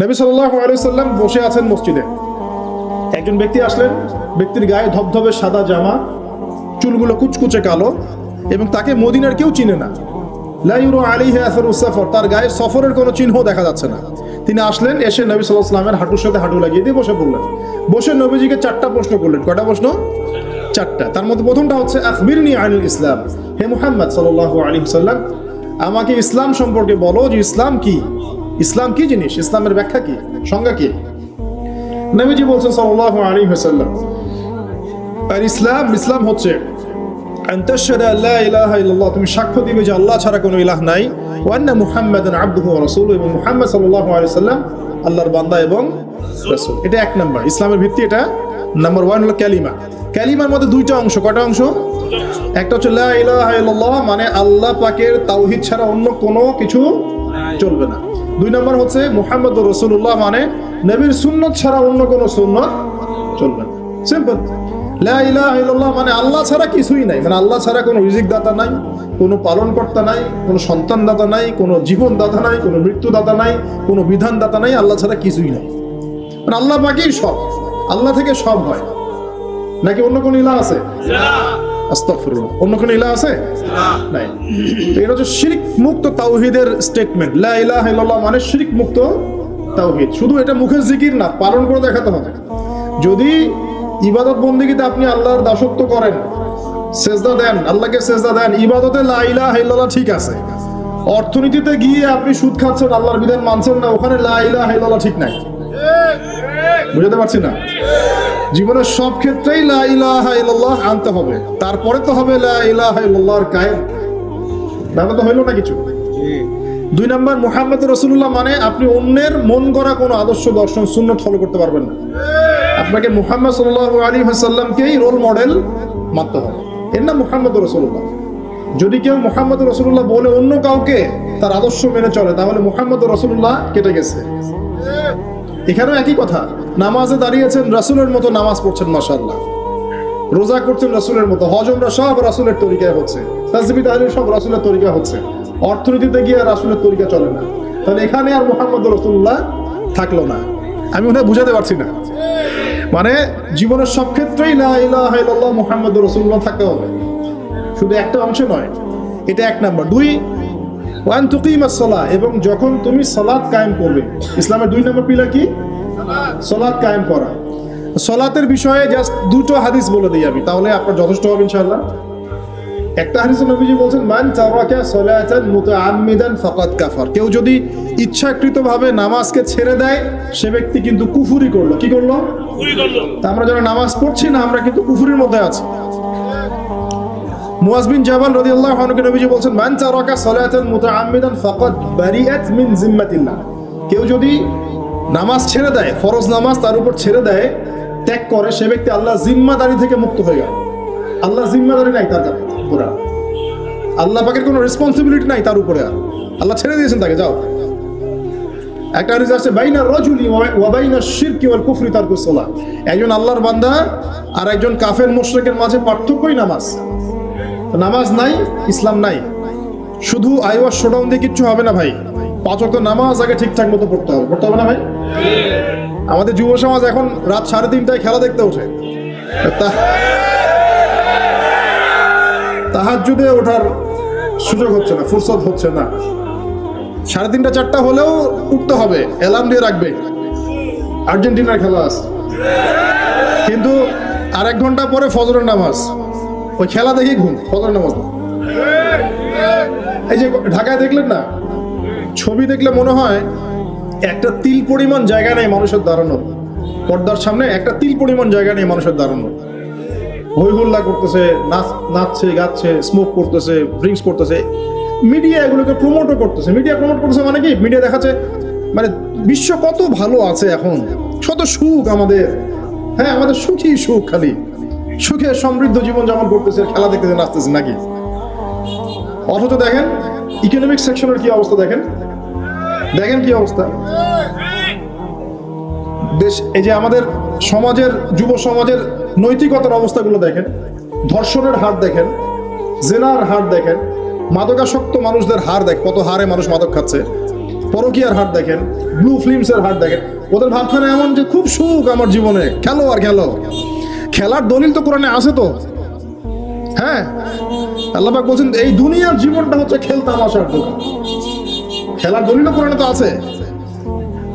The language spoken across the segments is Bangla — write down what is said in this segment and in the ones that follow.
নবী সাল্লাল্লাহু আলাইহি ওয়াসাল্লাম বসে আছেন মসজিদে। একজন ব্যক্তি আসলেন, ব্যক্তির গায়ে ধবধবে সাদা জামা, চুলগুলো কুচকুচে কালো, এবং তাকে মদিনার কেউ চিনে না। লা ইউরা আলাইহি আসারুস সফর, তার গায়ে সফরের কোনো চিহ্ন দেখা যাচ্ছে না। তিনি আসলেন, এসে নবী সাল্লাল্লাহু আলাইহি ওয়াসাল্লামের হাঁটুর সাথে হাঁটু লাগিয়ে দিয়ে বসে পড়লেন। বসে নবীজিকে 4টা প্রশ্ন করলেন। কয়টা প্রশ্ন? 4টা। তার মধ্যে প্রথমটা হচ্ছে আখবিরনি আনিল ইসলাম, হে মুহাম্মদ সাল্লাল্লাহু আলাইহি ওয়াসাল্লাম, আমাকে ইসলাম সম্পর্কে বলো যে ইসলাম কি, ইসলাম কি জিনিস, ইসলামের ব্যাখ্যা কি, সংজ্ঞা কি। নবীজি বলছেন সাল্লাল্লাহু আলাইহি ওয়াসাল্লাম, আর ইসলাম হচ্ছে আন তাশহাদু আল্লা ইলাহা ইল্লাল্লাহ, তুমি সাক্ষ্য দিবে যে আল্লাহ ছাড়া কোনো ইলাহ নাই, ওয়া আন্না মুহাম্মাদান আবদুহু ওয়া রাসূলুহু, এবং মুহাম্মদ সাল্লাল্লাহু আলাইহি ওয়াসাল্লাম আল্লাহর বান্দা এবং রাসূল। এটা 1 নাম্বার ইসলামের ভিত্তি। এটা নাম্বার 1 হলো কালিমা। কালিমার মধ্যে 2টা অংশ। কয়টা অংশ? একটা হচ্ছে লা ইলাহা ইল্লাল্লাহ, মানে আল্লাহ পাকের তাওহীদ ছাড়া অন্য কোনো কিছু চলবে না। 2 নাম্বার হচ্ছে মুহাম্মদুর রাসূলুল্লাহ, মানে নবীর সুন্নাত ছাড়া অন্য কোনো সুন্নাত চলবে না। সিম্পল। লা ইলাহা ইল্লাল্লাহ মানে আল্লাহ ছাড়া কিছুই নাই, মানে আল্লাহ ছাড়া কোনো রিজিক দাতা নাই, কোনো পালনকর্তা নাই, কোনো সন্তান দাতা নাই, কোনো জীবন দাতা নাই, কোনো মৃত্যু দাতা নাই, কোনো বিধান দাতা নাই, আল্লাহ ছাড়া কিছুই নাই। মানে আল্লাহ পাকেই সব, আল্লাহ থেকে সব হয়। নাকি অন্য কোনো ইলাহ আছে? আস্তাগফিরুল্লাহ, অন্য কোনো ইলাহ আছে? নাই। তো এটা হচ্ছে শিরক মুক্ত তাওহীদের স্টেটমেন্ট। লা ইলাহা ইল্লাল্লাহ মানে শিরক মুক্ত তাওহীদ। শুধু এটা মুখের জিকির না, পালন করে দেখাতে হবে। যদি ইবাদত বন্দেগীতে আপনি আল্লাহর দাসত্ব করেন, সেজদা দেন, আল্লাহকে সেজদা দেন, ইবাদতে লা ইলাহা ইল্লাল্লাহ ঠিক আছে। অর্থনীতিতে গিয়ে আপনি সুদ খাচ্ছেন, আল্লাহর বিধান মানছেন না, ওখানে লা ইলাহা ইল্লাল্লাহ ঠিক নাই। বুঝতে পারছি না? জীবনের সব ক্ষেত্রেই লা ইলাহা ইল্লাল্লাহ আনতে হবে, তারপরে তো হবে লা ইলাহা ইল্লাল্লাহর কায়েম। তাহলে তো হইল না কিছু। 2 নাম্বার মুহাম্মদুর রাসূলুল্লাহ মানে আপনি অন্যের মন গড়া কোনো আদর্শ, দর্শন, সুন্নাত ফলো করতে পারবেন না। আপনাকে মুহাম্মদ সাল্লাল্লাহু আলাইহি ওয়াসাল্লামকেই রোল মডেল মানতে হবে। এর নাম মুহাম্মদুর রাসূলুল্লাহ। যদি কেউ মুহাম্মদুর রাসূলুল্লাহ বলে অন্য কাউকে তার আদর্শ মেনে চলে, তাহলে মুহাম্মদুর রাসূলুল্লাহ কেটে গেছে। এখানেও একই কথা। নামাজে দাঁড়িয়েছেন, রাসূলের মতো নামাজ পড়ছেন, মাশাআল্লাহ। রোজা করছেন রাসূলের মতো, হজ উমরা সব রাসূলের তরিকায় হচ্ছে, তাসবিহ তাহলিল সব রাসূলের তরিকা হচ্ছে। অর্থনীতিতে গিয়ে রাসূলের তরিকা চলে না, তাহলে এখানে আর মুহাম্মদুর রাসূলুল্লাহ থাকলো না। আমি মনে হয় বুঝাতে পারছি না। মানে জীবনের সব ক্ষেত্রেই লা ইলাহা ইল্লাল্লাহ মুহাম্মদুর রাসূলুল্লাহ থাকতে হবে, শুধু একটা অংশ নয়। এটা 1 নাম্বার। 2 ওয়ান তুকিমাস সালাহ, এবং যখন তুমি সালাত কায়েম করবে। ইসলামের 2 নম্বর পিলার কি? সালাত কায়েম করা। সালাতের বিষয়ে জাস্ট 2টো হাদিস বলে দিই আমি, তাহলে আপনার যথেষ্ট হবে ইনশাআল্লাহ। একটা হাদিসে নবীজি বলেন, মান তারাকা সালাতান মুতাআম্মিদান ফাকাদ কাফার, কেউ যদি ইচ্ছাকৃতভাবে নামাজকে ছেড়ে দেয়, সে ব্যক্তি কিন্তু কুফরি করলো। কি করলো? কুফরি করলো। তা আমরা যারা নামাজ পড়ছি না, আমরা কিন্তু কুফরির মধ্যে আছি। মুয়াজ বিন জাবাল রাদিয়াল্লাহু আনহু নবীজি বলেন, মান তারাকা সালাতান মুতাআম্মিদান ফাকাদ বারিআত মিন জিম্মাতিল্লাহ, কেউ যদি নামাজ ছেড়ে দেয়, ফরজ নামাজ তার উপর ছেড়ে দেয়, ত্যাগ করে, সে ব্যক্তি আল্লাহর জিম্মাদারি থেকে মুক্ত হয়ে গেল। আল্লাহর জিম্মাদারি নাই তার উপরে, আল্লাহ পাকের কোনো রেসপন্সিবিলিটি নাই তার উপরে, আর আল্লাহ ছেড়ে দিয়েছেন তাকে, যাও। একটা হাদিস আছে, বাইনা রাজুলি ওয়া বাইনা শিরকি ওয়াল কুফরি তারকুস সালাহ, একজন আল্লাহর বান্দা আর একজন কাফের মুশরিকের মাঝে পার্থক্যই নামাজ। নামাজ নাই, ইসলাম নাই। শুধু আইওয়াজ শোডাউন দিয়ে কিচ্ছু হবে না ভাই। 5 ওয়াক্ত নামাজ আগে ঠিকঠাক মতো পড়তে হবে, পড়তে হবে না ভাই? আমাদের যুব সমাজ এখন রাত 3:30টায় খেলা দেখতে ওঠে, তাহাজ্জুদে ওঠার সুযোগ হচ্ছে না, ফুরসত হচ্ছে না। 3:30 4টা হলেও উঠতে হবে, অ্যালার্ম দিয়ে রাখবে, আর্জেন্টিনার খেলা আছে। কিন্তু আর 1 ঘন্টা পরে ফজরের নামাজ, ওই খেলা দেখি ঘুম, ফজরের নামাজ। এই যে ঢাকায় দেখলেন না, ছবি দেখলে মনে হয় একটা তিল পরিমাণ জায়গা নেই মানুষের দাঁড়ানো, পর্দার সামনে একটা তিল পরিমাণ জায়গা নেই মানুষের দাঁড়ানো। হই হুল্লা করতেছে, নাচছে, গাচ্ছে, স্মোক করতেছে, ড্রিঙ্কস করতেছে। মিডিয়া এগুলোকে প্রমোটও করতেছে। মিডিয়া প্রমোট করতেছে মানে কি? মিডিয়া দেখাচ্ছে মানে বিশ্ব কত ভালো আছে এখন, কত সুখ আমাদের। হ্যাঁ, আমাদের সুখী সুখ, খালি সুখে সমৃদ্ধ জীবন যাপন করতেছে, খেলা দেখতেছে, নাচতেছে নাকি। অথচ দেখেন ইকোনমিক সেকশনের কি অবস্থা, দেখেন কি অবস্থা দেশ। এই যে আমাদের সমাজের, যুব সমাজের নৈতিকতার অবস্থাগুলো দেখেন, ধর্ষণের হার দেখেন, জেনার হার দেখেন, মাদকাসক্ত মানুষদের হার দেখ, কত হারে মানুষ মাদক খাচ্ছে। পরকীয়ার হাট দেখেন, ব্লু ফিল্মসের হাট দেখেন, ওদের ভাবখানা এমন যে খুব সুখ আমার জীবনে, খেলো আর খেলো। খেলার দলিল তো কোরআনে আছে তো। হ্যাঁ, আল্লাহ পাক বলছেন এই দুনিয়ার জীবনটা হচ্ছে খেলতামাশার দোকান। খেলার দলিল কোরআনে তো আছে।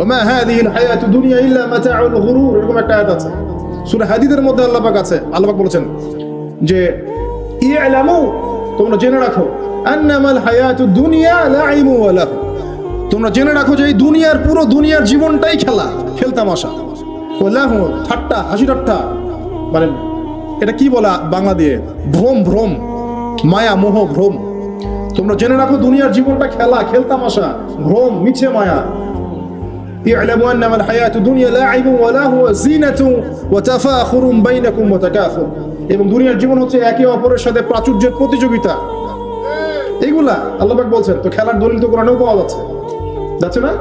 ওমা হাদিহিল হায়াতু দুনিয়া ইল্লা মাতাউল গুরুর, এরকম একটা আয়াত আছে সূরা হাদীদের মধ্যে। আল্লাহ পাক আছে, আল্লাহ পাক বলেছেন যে ইলামু, তোমরা জেনে রাখো, আন্নামাল হায়াতু দুনিয়া লাইবু ওয়া লাহু, তোমরা জেনে রাখো যে এই দুনিয়ার পুরো দুনিয়ার জীবনটাই খেলা, খেলতামাশা। ওয়া লাহু, ঠাট্টা, হাসি ঠাট্টা, মানে এটা কি বলা বাংলা দিয়ে, ভ্রম, ভ্রম, মায়া, মোহ, ভ্রম। তোমরা জেনে রাখো দুনিয়ার জীবনটা খেলা, খেলতামাশা, ভ্রম, মিছে মায়া। ই'লামু আন্নামাল হায়াতু দুনিয়া লাইবু ওয়া লাহু ওয়া যিনাতু ওয়া তাফাখুরুম বাইনাকুম ওয়া তাকাসুর, এবং দুনিয়ার জীবন হচ্ছে একে অপরের সাথে প্রাচুর্যের প্রতিযোগিতা। এইগুলা আল্লাহ পাক বলছেন। তো খেলার দলিল তো কোরআনেও পাওয়া যাচ্ছে না?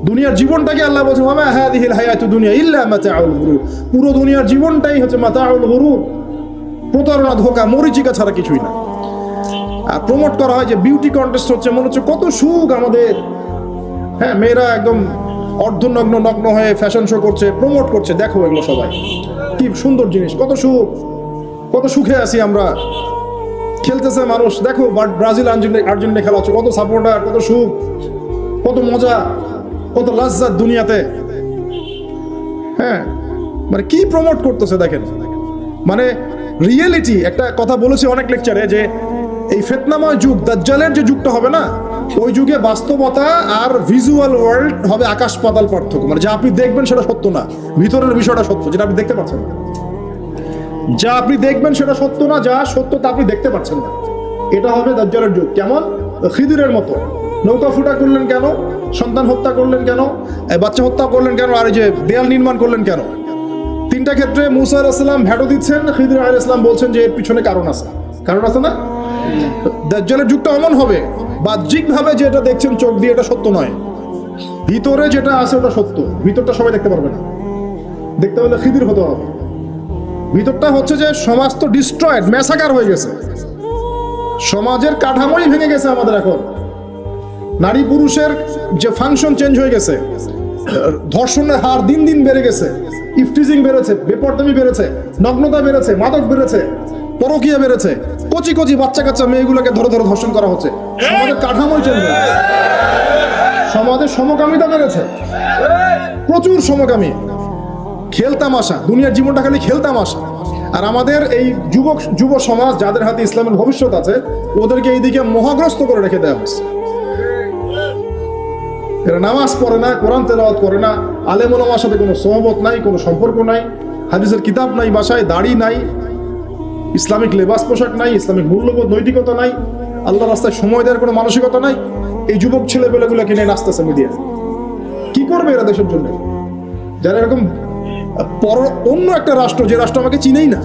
দুনিয়ার জীবনটাকে আল্লাহ বলছেন ওয়া মা হাদিহিল হায়াতু দুনিয়া ইল্লা মাতাউল গুরুর, পুরো দুনিয়ার জীবনটাই হচ্ছে মাতাউল গুরুর, প্রতারণা, ধোঁকা, মরিচিকা ছাড়া কিছুই না। আর প্রমোট করা হয় যে বিউটি কন্টেস্ট হচ্ছে, মনে হচ্ছে কত সুখ আমাদের। হ্যাঁ, মেয়েরা একদম অর্ধনগ্ন, নগ্ন হয়ে ফ্যাশন শো করছে, প্রমোট করছে, দেখো এগুলো সবাই কি সুন্দর জিনিস, কত সুখ, কত সুখে আছি আমরা। খেলতেছে মানুষ, দেখো ব্রাজিল আর্জেন্টিনা খেলা হচ্ছে, কত সাপোর্টার, কত সুখ, কত মজা, কত লাজ্জাত দুনিয়াতে। হ্যাঁ, মানে কি প্রমোট করতেছে দেখেন। মানে রিয়েলিটি, একটা কথা বলেছি অনেক লেকচারে যে এই ফিতনাময় যুগ, দাজ্জালের যে যুগটা হবে না, ওই যুগে বাস্তবতা আর ভিজুয়াল ওয়ার্ল্ড হবে আকাশ পাতাল পার্থক্য। মানে যা আপনি দেখবেন সেটা সত্য না, ভিতরের বিষয়টা সত্য, যেটা আপনি দেখতে পাচ্ছেন না। যা আপনি দেখবেন সেটা সত্য না, যা সত্য তা আপনি দেখতে পাচ্ছেন না। এটা হবে দাজ্জালের যুগ। কেমন? খিদিরের মতো। নৌকা ফুটা করলেন কেন? সন্তান হত্যা করলেন কেন? বাচ্চা হত্যা করলেন কেন? আর এই যে দেয়াল নির্মাণ করলেন কেন? তিনটা ক্ষেত্রে মুসা আলাইহিস সালাম ভ্যাটো দিচ্ছেন, খিদির আলাইহিস সালাম বলছেন যে এর পিছনে কারণ আছে। কারণ আছে না? দাজ্জালের যুগটা এমন হবে, বাহ্যিকভাবে যেটা দেখছেন চোখ দিয়ে এটা সত্য নয়, ভিতরে যেটা আছে ওটা সত্য। ভিতরটা সবাই দেখতে পারবে না, দেখতে হলে খিদির হতে হবে। ভিতরটা হচ্ছে যে সমাজ তো ডিস্ট্রয়েড, ম্যাসাকার হয়ে গেছে, সমাজের কাঠামোই ভেঙে গেছে আমাদের। এখন নারী পুরুষের যে ফাংশন চেঞ্জ হয়ে গেছে, ধর্ষণের হার দিন দিন বেড়ে গেছে, ইফটিজিং বেড়েছে, বেপরদামি বেড়েছে, নগ্নতা বেড়েছে, মাদক বেড়েছে, পরকীয়া বেড়েছে, কচি কচি বাচ্চা কাচ্চা মেয়েগুলোকে ধরে ধরে ধর্ষণ করা হচ্ছে। সমাজের কাঠামোই চেঞ্জ হয়ে গেছে, সমাজের সমকামিতা বেড়েছে, প্রচুর সমকামী, খেলতামাশা, দুনিয়ার জীবনটা খালি খেলতামাশা। আর আমাদের এই যুব সমাজ, যাদের হাতে ইসলামের ভবিষ্যৎ আছে, ওদেরকে এইদিকে মোহগ্রস্ত করে রেখে দেওয়া হয়েছে। এরা নামাজ পড়ে না, কোরআন তেলাওয়াত করে না, আলেম ওলামার সাথে কোনো সোহবত নাই, কোনো সম্পর্ক নাই, হাদিসের কিতাব নাই বাসায়, দাড়ি নাই, ইসলামিক লেবাস পোশাক নাই, ইসলামিক মূল্যবোধ নৈতিকতা নাই, আল্লাহ রাস্তায় সময় দেওয়ার কোনো মানসিকতা নাই। এই যুবক ছেলেপেলেগুলোকে নিয়ে নাচতেছে মিডিয়া। কি করবে এরা দেশের জন্য? যারা এরকম অন্য একটা রাষ্ট্র, যে রাষ্ট্র আমাকে চিনেই না,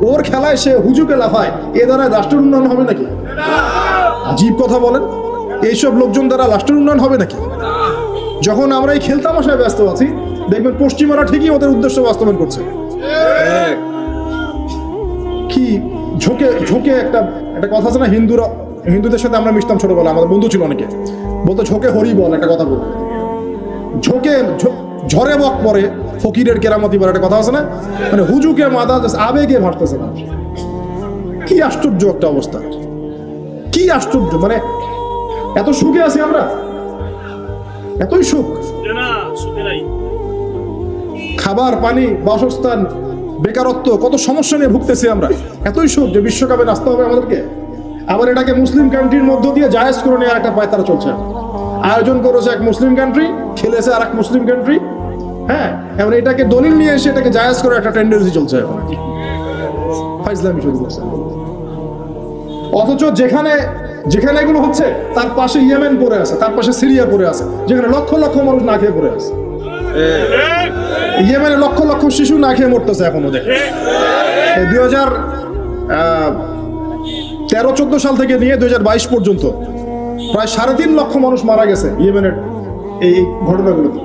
ওর খেলায় সে হুজুকে লাফায়, এ দ্বারা রাষ্ট্রের উন্নয়ন হবে নাকি? আজীব কথা বলেন, এইসব লোকজন দ্বারা রাষ্ট্রের উন্নয়ন হবে নাকি? যখন আমরা এই খেলতামাশায় ব্যস্ত আছি, দেখবেন পশ্চিমারা ঠিকই ওদের উদ্দেশ্য বাস্তবায়ন করছে। কি ঝোঁকে ঝোঁকে একটা কথা আছে না, হিন্দুদের সাথে আমরা মিশতাম ছোটবেলা, আমাদের বন্ধু ছিল অনেকে, বলতো ঝোঁকে হরি বল, একটা কথা বলতো, ঝোঁকে ঝরে বক পরে ফকিরের কেরামতি বলে একটা কথা আছে না, মানে হুজুকে মাদা আবেগে ভাসতেছে না। কি আশ্চর্য একটা অবস্থা, কি আশ্চর্য! মানে এত সুখে আছি আমরা, এতই সুখ, খাবার, পানি, বাসস্থান, বেকারত্ব, কত সমস্যা নিয়ে ভুগতেছি আমরা, এতই সুখ যে বিশ্বকাপে নাচতে হবে আমাদেরকে। আবার এটাকে মুসলিম কান্ট্রির মধ্য দিয়ে জায়েজ করে নেওয়ার একটা পায়তারা চলছে। আয়োজন করেছে এক মুসলিম কান্ট্রি, খেলেছে আর এক মুসলিম কান্ট্রি। হ্যাঁ, এবার এটাকে দলিল নিয়ে এসে এটাকে জায়েজ করে একটা টেন্ডেন্সি চলছে এখন, ফাইজলামি শুরু করছে। অথচ যেখানে এগুলো হচ্ছে তার পাশে ইয়েমেন পড়ে আছে, তার পাশে সিরিয়া পড়ে আছে, যেখানে লক্ষ লক্ষ মানুষ না খেয়ে পড়ে আছে। ইয়েমেনে লক্ষ লক্ষ শিশু না খেয়ে মরতেছে এখনো। দেখে 2013-14 সাল থেকে নিয়ে 2022 পর্যন্ত প্রায় 3.5 লক্ষ মানুষ মারা গেছে ইয়েমেনের এই ঘটনাগুলোতে,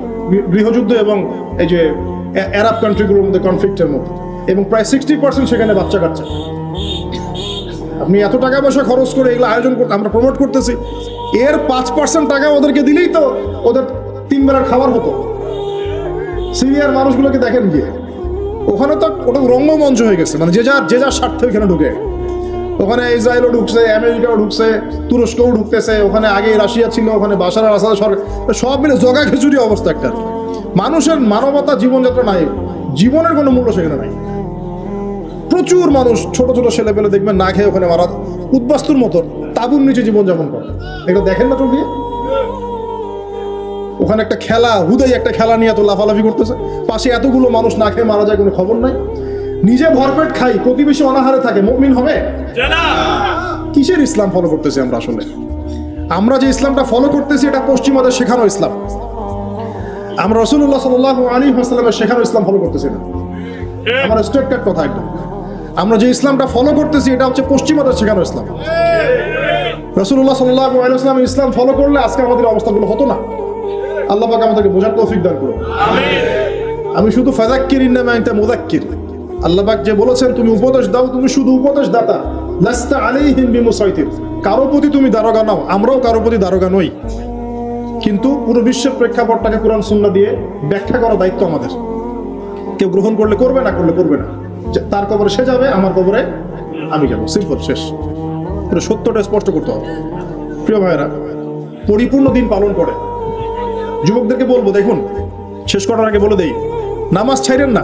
গৃহযুদ্ধ এবং এই যে আরব কান্ট্রিগুলোর মধ্যে কনফ্লিক্টের মধ্যে, এবং প্রায় 60% সেখানে বাচ্চা কাচ্চা। আপনি এত টাকা পয়সা খরচ করে এগুলো আয়োজন করতে, আমরা প্রমোট করতেছি, এর 5% টাকা ওদেরকে দিলেই তো ওদের 3 বেলার খাবার হতো। সিরিয়ার মানুষগুলোকে দেখেন গিয়ে, ওখানে তো ওটা রঙ্গমঞ্চ হয়ে গেছে, মানে যে যার স্বার্থে ওখানে ঢুকে। ওখানে ইসরায়েলও ঢুকছে, আমেরিকাও ঢুকছে, তুরস্কও ঢুকতেছে, ওখানে আগে রাশিয়া ছিল, ওখানে বাশার আল আসাদ সরকার, সব মিলে জগা খিচুড়ি অবস্থা একটা। মানুষের মানবতা জীবনযাত্রা নাই, জীবনের কোনো মূল্য সেখানে নাই। প্রচুর মানুষ, ছোট ছোট ছেলে পেলে দেখবেন না খেয়ে ওখানে মারা উদ্বাস্তুর মতো তাঁবুর নিচে জীবনযাপন করে। এগুলো দেখেন না চোখ দিয়ে? ওখানে একটা খেলা, হুদাই একটা খেলা নিয়ে এত লাফালাফি করতেছে, পাশে এতগুলো মানুষ না খেয়ে মারা যায়, কোনো খবর নাই। নিজে ভরপেট খাই, প্রতিবেশী অনাহারে থাকে, মুমিন হবে? কিসের ইসলাম ফলো করতেছি আমরা? আসলে আমরা যে ইসলামটা ফলো করতেছি এটা পশ্চিমাদের শেখানো ইসলাম। আমরা রাসূলুল্লাহ সাল্লাল্লাহু আলাইহি ওয়াসাল্লামের শেখানো ইসলাম ফলো করতেছি না। আমার স্ট্রেট কাট কথা একটা, আমরা যে ইসলামটা ফলো করতেছি এটা হচ্ছে পশ্চিমাদের শেখানো ইসলাম। রাসূলুল্লাহ সাল্লাল্লাহু আলাইহি ওয়াসাল্লামের ইসলাম ফলো করলে আজকে আমাদের অবস্থাগুলো হতো না। আল্লাহ পাক আমাদেরকে বোঝার তৌফিক দান করুন। আমি শুধু ফাযাক্কির ইন্নামা আনতা মুযাক্কির, আল্লাহ পাক যে বলেছেন তুমি উপদেশ দাও, তুমি শুধু উপদেশ দাতা, লাস্তা আলাইহিম বিমুসাইতির, কারো প্রতি তুমি দারোগা নাও, আমরাও কারো প্রতি দারোগা নই। কিন্তু পুরো বিশ্বের প্রেক্ষাপটটাকে কোরআন সুন্নাহ দিয়ে ব্যাখ্যা করার দায়িত্ব আমাদের। কেউ গ্রহণ করলে করবে, না করলে করবে না। তার কবরে সে যাবে, আমার কবরে আমি যাব, সিম্পল, শেষ। এটা সত্যটা স্পষ্ট করতে হবে। প্রিয় ভাইয়েরা, পরিপূর্ণ দিন পালন করে যুবকদেরকে বলবো, দেখুন শেষ করার আগে বলে দেই, নামাজ ছাইরেন না,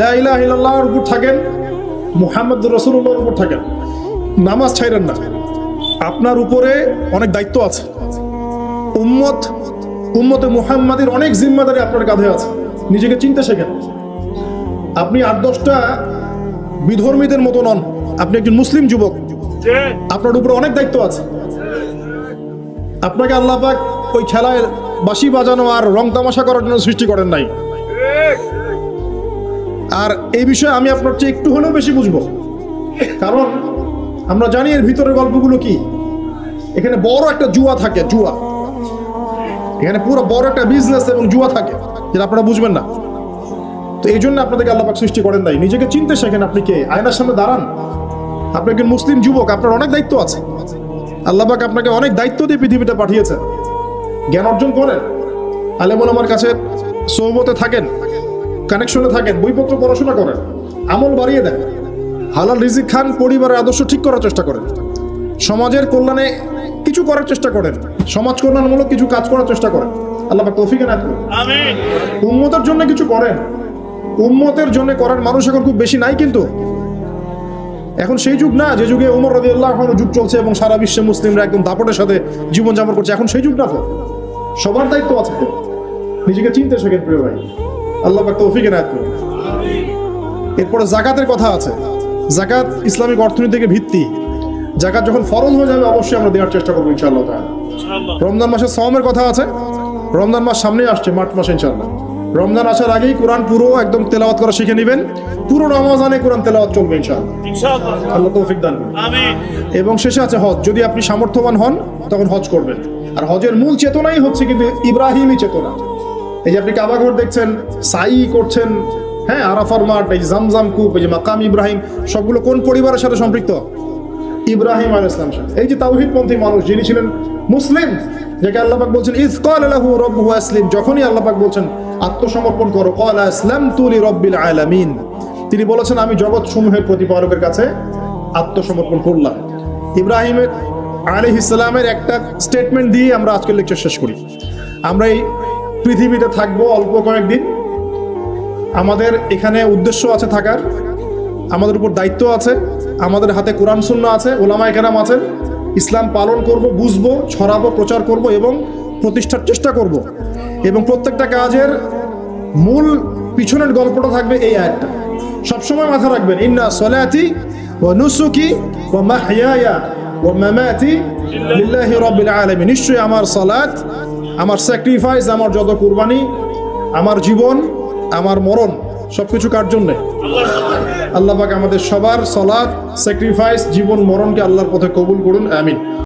লা ইলাহা ইল্লাল্লাহর উপর থাকেন, মুহাম্মদুর রাসূলুল্লাহর উপর থাকেন, নামাজ ছাইরেন না। আপনার উপরে অনেক দায়িত্ব আছে, উম্মতে মুহাম্মাদের অনেক জিম্মাদারি আপনার কাঁধে আছে। নিজেকে চিনতে শেখেন। আপনি 8-10টা বিধর্মীদের মতো নন, আপনি একজন মুসলিম যুবক, আপনার উপরে অনেক দায়িত্ব আছে। আপনাকে আল্লাহ পাক ওই খেলায় বাঁশি বাজানো আর রং তামাশা করার জন্য সৃষ্টি করেন নাই। আর এই বিষয়ে আমি আপনার চেয়ে একটু হলেও বেশি বুঝবো, কারণ আমরা জানি এর ভিতরের গল্পগুলো কি। এখানে বড় একটা জুয়া থাকে, জুয়া, এখানে পুরো বড় একটা বিজনেস এবং জুয়া থাকে, যেটা আপনারা বুঝবেন না। তো এই জন্য আপনাদেরকে আল্লাহ পাক সৃষ্টি করেন নাই। নিজেকে চিনতে শেখেন, আপনি কে, আয়নার সামনে দাঁড়ান। আপনি একজন মুসলিম যুবক, আপনার অনেক দায়িত্ব আছে। আল্লাহ পাক আপনাকে অনেক দায়িত্ব দিয়ে পৃথিবীতে পাঠিয়েছেন। জ্ঞান অর্জন করেন, আলেম ওলামার কাছে সোহবতে থাকেন, কানেকশনে থাকেন, বইপত্র পড়াশোনা করেন, আমল বাড়িয়ে দেন, হালাল রিজিক খান, পরিবারের আদর্শ ঠিক করার চেষ্টা করেন, সমাজের কল্যাণে কিছু করার চেষ্টা করেন, সমাজ কল্যাণমূলক কিছু কাজ করার চেষ্টা করেন। আল্লাহ পাক তৌফিক এনায়েত করুন। আমিন। উম্মতের জন্য কিছু করেন, উম্মতের জন্য করার মানুষ এখন খুব বেশি নাই, কিন্তু এখন সেই যুগ না যে যুগে ওমর রাদিয়াল্লাহু আনহু যুগ চলছে এবং সারা বিশ্বে মুসলিমরা একদম দাপটের সাথে জীবনযাপন করছে। এখন সেই যুগ না, তো সবার দায়িত্ব আছে। নিজেকে চিনতে শেখেন প্রিয় ভাই, আল্লাহ পাক তৌফিক এনায়েত করুন। এরপরে যাকাতের কথা আছে। যাকাত ইসলামিক অর্থনীতির ভিত্তি। যাকাত যখন ফরজ হয়ে যাবে অবশ্যই আমরা দেওয়ার চেষ্টা করবো ইনশাআল্লাহ তাআলা। রমজান মাসে সাওমের কথা আছে, রমজান মাস সামনে আসছে, মার্চ মাসে ইনশাআল্লাহ। রমজান আসার আগেই কোরআন পুরো একদম তেলাওয়াত করা শিখে নেবেন, পুরো রমজানে কোরআন তেলাওয়াত চলবে ইনশাআল্লাহ। আল্লাহ তৌফিক দান করুন। আমিন। এবং শেষে আছে হজ। যদি আপনি সামর্থ্যবান হন তখন হজ করবেন। আর হজের মূল চেতনাই হচ্ছে কিন্তু ইব্রাহিমী চেতনা। এই যে আপনি কাবা ঘর দেখছেন, সাই করছেন, হ্যাঁ, আরাফার মাঠ, এই জামজাম কূপ, এই যে মাকাম ইব্রাহিম, সবগুলো কোন পরিবারের সাথে সম্পৃক্ত? ইব্রাহিম আলাইহিস সালাম। এই যে তাওহীদপন্থী মানুষ, যিনি ছিলেন মুসলিম, যাকে আল্লাহ পাক বলছেন ইয ক্বালা লাহু রাব্বুহু আসলিম, যখনই আল্লাহ পাক বলছেন আত্মসমর্পণ করো, ক্বালা আসলামতু লিরাব্বিল আলামিন, তিনি বলেছেন আমি জগৎ সমূহের প্রতিপালকের কাছে আত্মসমর্পণ করলাম। ইব্রাহিম আলাইহিস সালামের একটা স্টেটমেন্ট দিয়ে আমরা আজকের লেকচার শেষ করি। আমরা এই পৃথিবীতে থাকবো অল্প কয়েকদিন, আমাদের এখানে উদ্দেশ্য আছে থাকার, আমাদের উপর দায়িত্ব আছে, আমাদের হাতে কোরআন সুন্নাহ আছে, ওলামায়ে কেরাম আছেন। ইসলাম পালন করব, বুঝবো, ছড়াবো, প্রচার করব এবং প্রতিষ্ঠার চেষ্টা করব। এবং প্রত্যেকটা কাজের মূল পিছনের গল্পটা থাকবে এই আয়াতটা। সবসময় মাথা রাখবেন, ইন্না সলাতি ওয়া নুসুকি ওয়া মাহইয়ায়া ওয়া মামাতি লিল্লাহি রাব্বিল আলামিন, নিশ্চয়ই আমার সালাত, আমার স্যাক্রিফাইস, আমার যত কুরবানি, আমার জীবন, আমার মরণ, সবকিছু কার জন্যে? আল্লাহ পাক আমাদের সবার সালাত, স্যাক্রিফাইস, জীবন, মরণকে আল্লাহর পথে কবুল করুন, আমিন।